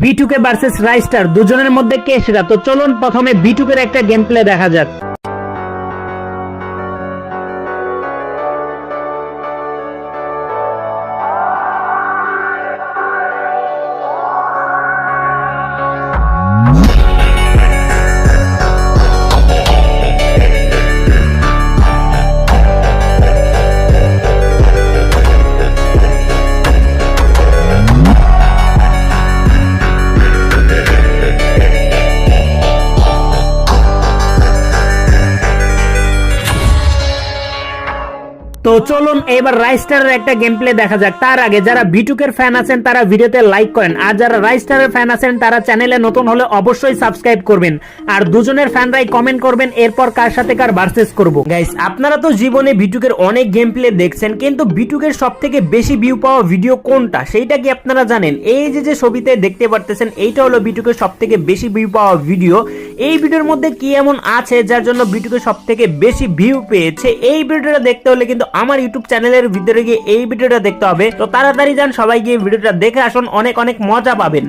বিটুকে versus রাইস্টার দুজনের মধ্যে কে সেরা? তো চলুন প্রথমে বিটুকের একটা গেম প্লে দেখা যাক। তো চলুন এবার রাইস্টারের একটা গেম প্লে দেখা যাক। তার আগে যারা বিটুকের ফ্যান আছেন তারা ভিডিওতে লাইক করেন, আর যারা রাইস্টারের ফ্যান আছেন তারা চ্যানেলে নতুন হলে অবশ্যই সাবস্ক্রাইব করবেন, আর দুজনের ফ্যানরাই কমেন্ট করবেন এরপর কার সাথে কার ভার্সেস করব। গাইস, আপনারা তো জীবনে বিটুকের অনেক গেম প্লে দেখছেন, কিন্তু বিটুকের সবথেকে বেশি ভিউ পাওয়া ভিডিও কোনটা সেইটা কি আপনারা জানেন? এই যে ছবিতে দেখতে পারতেছেন এইটা হলো বিটুকের সবথেকে বেশি ভিউ পাওয়া ভিডিও। এই ভিডিওর মধ্যে কি এমন আছে যার জন্য বিটুকের সবথেকে বেশি ভিউ পেয়েছে? এই ভিডিওটা দেখতে হলে কিন্তু আমার ইউটিউব চ্যানেলের ভিতরে গিয়ে এই ভিডিওটা দেখতে হবে। তো তাড়াতাড়ি যান, সবাই গিয়ে ভিডিওটা দেখে আসুন, অনেক অনেক মজা পাবেন।